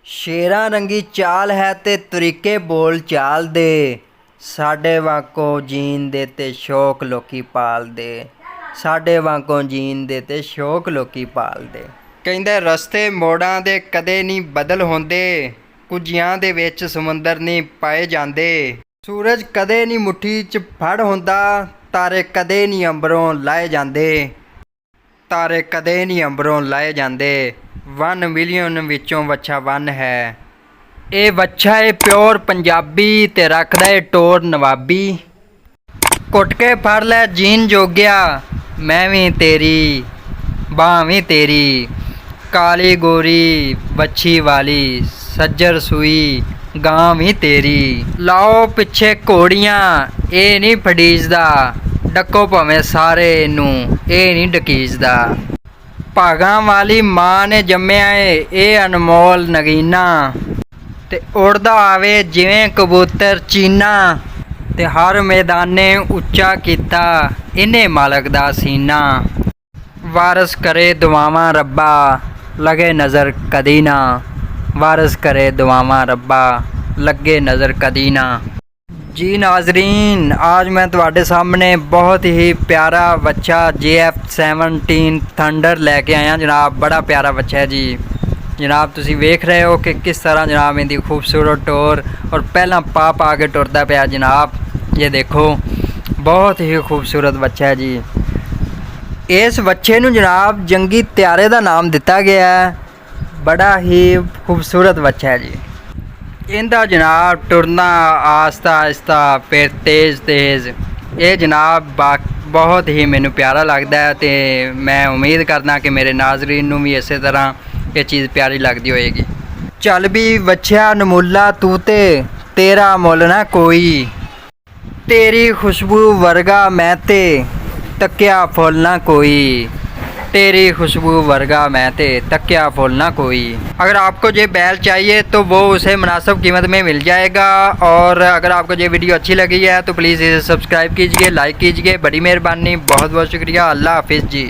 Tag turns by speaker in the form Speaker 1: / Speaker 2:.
Speaker 1: ਸ਼ੇਰਾਂ ਰੰਗੀ ਚਾਲ ਹੈ ਤੇ ਤਰੀਕੇ ਬੋਲ ਚਾਲ ਦੇ, ਸਾਡੇ ਵਾਂਗੋਂ ਜੀਣ ਦੇ ਤੇ ਸ਼ੌਕ ਲੋਕੀ ਪਾਲਦੇ, ਸਾਡੇ ਵਾਂਗੋਂ ਜੀਣ ਦੇ ਤੇ ਸ਼ੌਕ ਲੋਕੀ ਪਾਲਦੇ। ਕਹਿੰਦੇ ਰਸਤੇ ਮੋੜਾਂ ਦੇ ਕਦੇ ਨਹੀਂ ਬਦਲ ਹੁੰਦੇ, ਕੁਝਿਆਂ ਦੇ ਵਿੱਚ ਸਮੁੰਦਰ ਨਹੀਂ ਪਾਏ ਜਾਂਦੇ। ਸੂਰਜ ਕਦੇ ਨਹੀਂ ਮੁੱਠੀ 'ਚ ਫੜ ਹੁੰਦਾ, ਤਾਰੇ ਕਦੇ ਨਹੀਂ ਅੰਬਰੋਂ ਲਾਏ ਜਾਂਦੇ, ਤਾਰੇ ਕਦੇ ਨਹੀਂ ਅੰਬਰੋਂ ਲਾਏ ਜਾਂਦੇ। 1 ਮਿਲੀਅਨ ਵਿੱਚੋਂ ਵੱਛਾ 1 ਹੈ। ਇਹ ਵੱਛਾ ਏ ਪਿਓਰ ਪੰਜਾਬੀ ਤੇ ਰੱਖਦਾ ਏ ਟੋਰ ਨਵਾਬੀ। ਘੁੱਟ ਕੇ ਫੜ ਲੈ ਜੀਣ ਜੋਗਿਆ, ਮੈਂ ਵੀ ਤੇਰੀ ਬਾਂਹ ਵੀ ਤੇਰੀ। ਕਾਲੀ ਗੋਰੀ ਵੱਛੀ ਵਾਲੀ, ਸੱਜਰ ਸੂਈ ਗਾਂ ਵੀ ਤੇਰੀ। ਲਾਓ ਪਿੱਛੇ ਘੋੜੀਆਂ ਇਹ ਨਹੀਂ ਫੜੀਜਦਾ, ਡੱਕੋ ਭਾਵੇਂ ਸਾਰੇ ਨੂੰ ਇਹ ਨਹੀਂ ਡਕੀਜਦਾ। ਭਾਗਾਂ ਵਾਲੀ ਮਾਂ ਨੇ ਜੰਮਿਆ ਏ ਇਹ ਅਨਮੋਲ ਨਗੀਨਾ, ਤੇ ਉੜਦਾ ਆਵੇ ਜਿਵੇਂ ਕਬੂਤਰ ਚੀਨਾ, ਤੇ ਹਰ ਮੈਦਾਨੇ ਉੱਚਾ ਕੀਤਾ ਇਹਨੇ ਮਾਲਕ ਦਾ ਸੀਨਾ। ਵਾਰਸ ਕਰੇ ਦੁਆਵਾਂ ਰੱਬਾ, ਲਗੇ ਨਜ਼ਰ ਕਦੀ ਨਾ, ਵਾਰਸ ਕਰੇ ਦੁਆਵਾਂ ਰੱਬਾ, ਲੱਗੇ ਨਜ਼ਰ ਕਦੀ ਨਾ। ਜੀ ਨਾਜ਼ਰੀਨ, आज मैं ਤੁਹਾਡੇ ਸਾਹਮਣੇ ਬਹੁਤ ਹੀ ਪਿਆਰਾ ਬੱਚਾ JF-17 ਥੰਡਰ ਲੈ ਕੇ ਆਇਆ ਜਨਾਬ। ਬੜਾ ਪਿਆਰਾ ਬੱਚਾ ਹੈ ਜੀ जनाब। ਤੁਸੀਂ ਵੇਖ ਰਹੇ ਹੋ ਕਿ ਕਿਸ ਤਰ੍ਹਾਂ जनाब ਇਹਦੀ ਖੂਬਸੂਰਤ ਟੋਰ ਔਰ ਪਹਿਲਾਂ ਪਾ ਕੇ ਟੁਰਦਾ ਪਿਆ जनाब। ये देखो बहुत ही खूबसूरत ਬੱਚਾ ਹੈ ਜੀ। ਇਸ ਬੱਚੇ ਨੂੰ जनाब ਜੰਗੀ ਤਿਆਰੇ ਦਾ ਨਾਮ ਦਿੱਤਾ ਗਿਆ ਹੈ। ਬੜਾ ਹੀ ਖੂਬਸੂਰਤ ਬੱਚਾ ਹੈ ਜੀ। इनका जनाब टुरना आस्ता आस्ता फिर तेज़ ये जनाब बहुत ही मैनू प्यारा लगता है, तो मैं उम्मीद करना कि मेरे नाजरीन नू भी इस तरह ये चीज़ प्यारी लगती होएगी। चल भी बच्चा नमूला तू ते तेरा मुल ना कोई, तेरी खुशबू वर्गा मैं ते तक्या फुल ना कोई, तेरी खुशबू वर्गा मैं ते तक्या फुल ना कोई। अगर आपको ये बैल चाहिए तो वो उसे मुनासिब कीमत में मिल जाएगा। और अगर आपको ये वीडियो अच्छी लगी है तो प्लीज़ इसे सब्सक्राइब कीजिए, लाइक कीजिए। बड़ी मेहरबानी, बहुत बहुत शुक्रिया। अल्लाह हाफिज़ जी।